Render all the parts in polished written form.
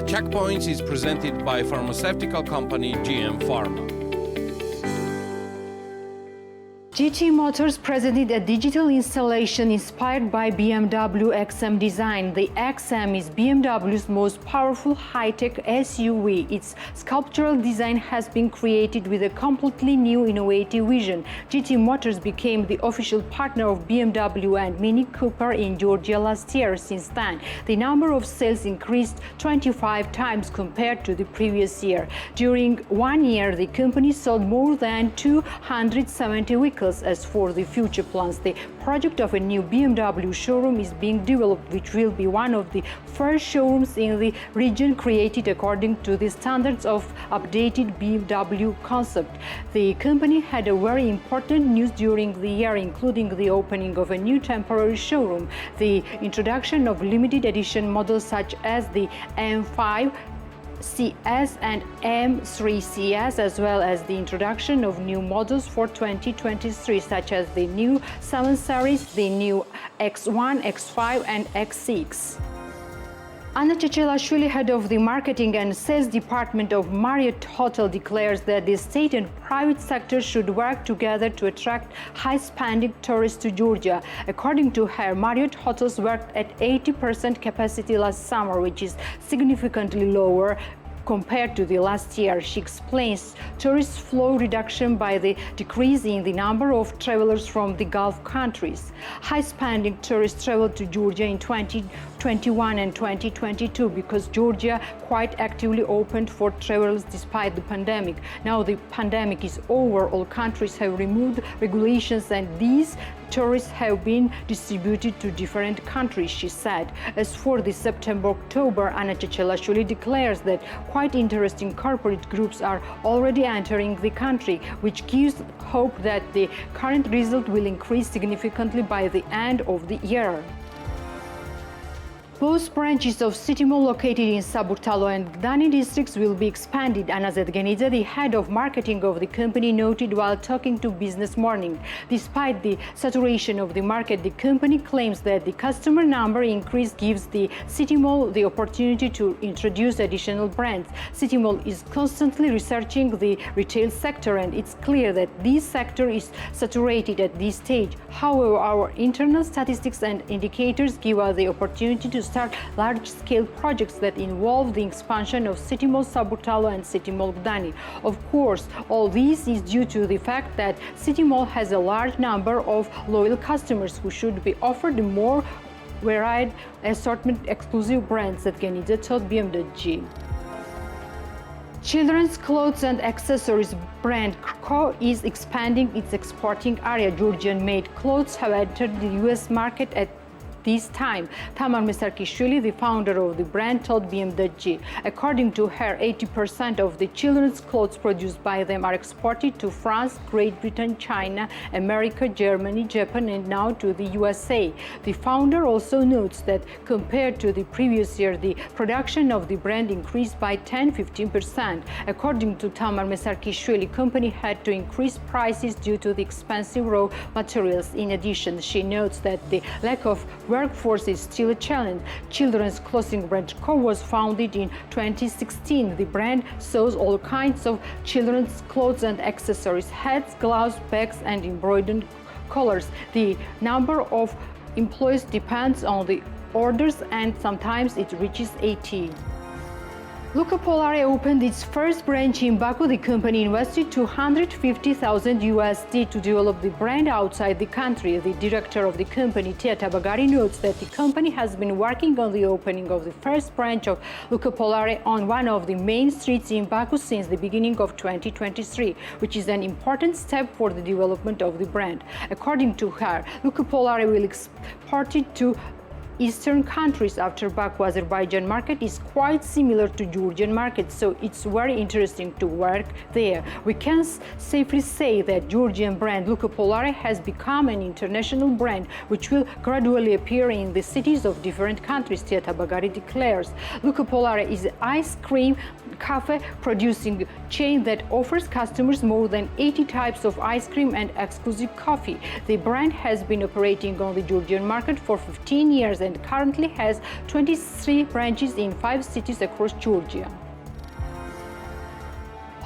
Checkpoints is presented by pharmaceutical company GM Pharma. GT Motors presented a digital installation inspired by BMW XM design. The XM is BMW's most powerful high-tech SUV. Its sculptural design has been created with a completely new innovative vision. GT Motors became the official partner of BMW and Mini Cooper in Georgia last year. Since then, the number of sales increased 25 times compared to the previous year. During 1 year, the company sold more than 270 vehicles. As for the future plans, the project of a new BMW showroom is being developed, which will be one of the first showrooms in the region created according to the standards of updated BMW concept. The company had a very important news during the year, including the opening of a new temporary showroom, the introduction of limited edition models such as the M5 CS and M3 CS, as well as the introduction of new models for 2023, such as the new 7 Series, the new X1, X5 and X6. Natia, head of the marketing and sales department of Marriott Hotel, declares that the state and private sector should work together to attract high-spending tourists to Georgia. According to her, Marriott hotels worked at 80% capacity last summer, which is significantly lower compared to the last year. She explains tourist flow reduction by the decrease in the number of travelers from the Gulf countries. High-spending tourists traveled to Georgia in 2021 and 2022 because Georgia quite actively opened for travelers despite the pandemic. Now the pandemic is over, all countries have removed regulations and these tourists have been distributed to different countries, she said. As for the September-October, Natia declares that quite interesting corporate groups are already entering the country, which gives hope that the current result will increase significantly by the end of the year. Both branches of City Mall located in Saburtalo and Gdani districts will be expanded. Ana Zedganidze, the head of marketing of the company, noted while talking to Business Morning. Despite the saturation of the market, the company claims that the customer number increase gives the City Mall the opportunity to introduce additional brands. City Mall is constantly researching the retail sector, and it's clear that this sector is saturated at this stage. However, our internal statistics and indicators give us the opportunity to start large-scale projects that involve the expansion of City Mall Saburtalo and City Mall Gdani. Of course, all this is due to the fact that City Mall has a large number of loyal customers who should be offered a more varied assortment exclusive brands that Zedganidze told BMWG. Children's clothes and accessories brand Co is expanding its exporting area. Georgian-made clothes have entered the U.S. market at this time. Tamar Mesarkishvili, the founder of the brand, told BMWG. According to her, 80% of the children's clothes produced by them are exported to France, Great Britain, China, America, Germany, Japan, and now to the USA. The founder also notes that compared to the previous year, the production of the brand increased by 10-15%. According to Tamar Mesarkishvili, company had to increase prices due to the expensive raw materials. In addition, she notes that the lack of workforce is still a challenge. Children's clothing brand Co was founded in 2016. The brand sells all kinds of children's clothes and accessories, hats, gloves, bags, and embroidered collars. The number of employees depends on the orders, and sometimes it reaches 80. Luca Polare opened its first branch in Baku. The company invested $250,000 to develop the brand outside the country. The director of the company, Natia, notes that the company has been working on the opening of the first branch of Luca Polare on one of the main streets in Baku since the beginning of 2023, which is an important step for the development of the brand. According to her, Luca Polare will export it to Eastern countries after Baku. Azerbaijan market is quite similar to Georgian market, so it's very interesting to work there. We can safely say that Georgian brand Luca Polare has become an international brand which will gradually appear in the cities of different countries, Natia declares. Luca Polare is an ice cream cafe producing chain that offers customers more than 80 types of ice cream and exclusive coffee. The brand has been operating on the Georgian market for 15 years and currently has 23 branches in 5 cities across Georgia.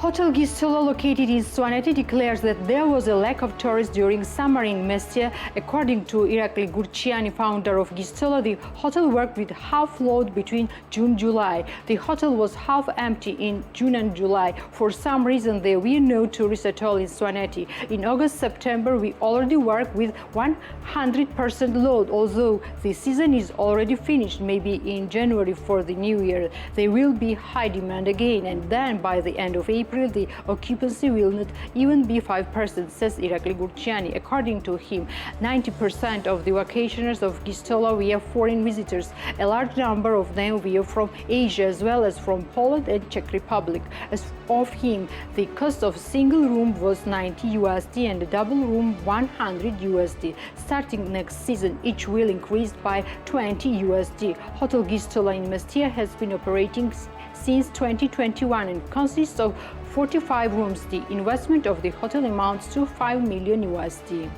Hotel Gistola, located in Svaneti, declares that there was a lack of tourists during summer in Mestia. According to Irakli Gurciani, founder of Gistola, the hotel worked with half load between June and July. The hotel was half empty in June and July. For some reason, there were no tourists at all in Svaneti. In August-September, we already work with 100% load, although the season is already finished. Maybe in January for the new year, there will be high demand again, and then by the end of April, the occupancy will not even be 5%, says Irakli Gurciani. According to him, 90% of the vacationers of Gistola were foreign visitors. A large number of them were from Asia as well as from Poland and Czech Republic. As of him, the cost of single room was 90 USD and a double room 100 USD. Starting next season, each will increase by 20 USD. Hotel Gistola in Mestia has been operating since 2021 and consists of 45 rooms. The investment of the hotel amounts to 5 million USD.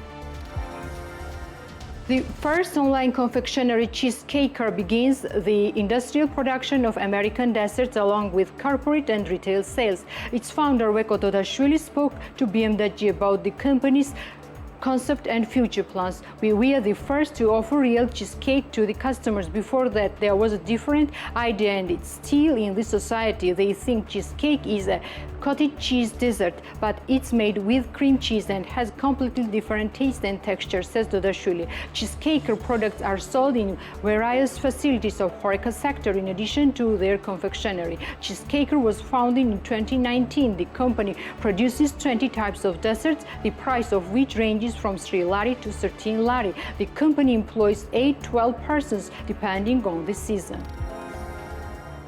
The first online confectionery Cheesecaker begins the industrial production of American desserts along with corporate and retail sales. Its founder, Taktakishvili, spoke to BMW about the company's concept and future plans. We were the first to offer real cheesecake to the customers. Before that, there was a different idea, and it's still in the society. They think cheesecake is a cottage cheese dessert, but it's made with cream cheese and has completely different taste and texture, says Taktakishvili. Cheesecaker products are sold in various facilities of HoReCa sector in addition to their confectionery. Cheesecaker was founded in 2019. The company produces 20 types of desserts, the price of which ranges from 3 lari to 13 lari. The company employs 8-12 persons depending on the season.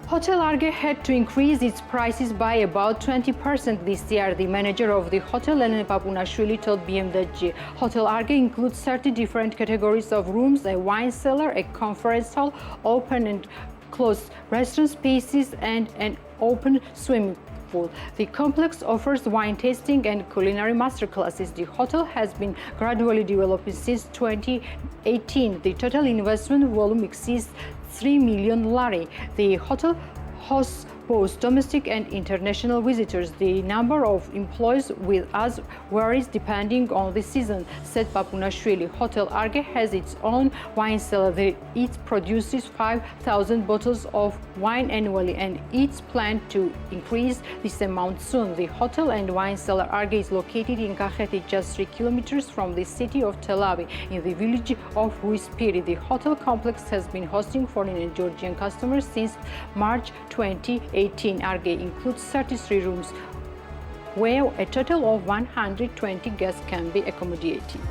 Hotel Arge had to increase its prices by about 20% this year. The manager of the hotel, Elena Papunashvili, told BMW. Hotel Arge includes 30 different categories of rooms, a wine cellar, a conference hall, open and closed restaurant spaces, and an open swimming pool. The complex offers wine tasting and culinary masterclasses. The hotel has been gradually developing since 2018. The total investment volume exceeds 3 million lari. The hotel hosts both domestic and international visitors. The number of employees with us varies depending on the season, said Papunashvili. Hotel Arge has its own wine cellar. It produces 5,000 bottles of wine annually, and it's planned to increase this amount soon. The hotel and wine cellar Arge is located in Kakheti, just 3 kilometers from the city of Tel Aviv, in the village of Ruispiri. The hotel complex has been hosting foreign and Georgian customers since March 2018. Arge includes 33 rooms, where a total of 120 guests can be accommodated.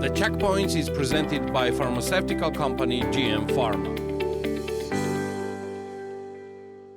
The Checkpoints is presented by pharmaceutical company GM Pharma.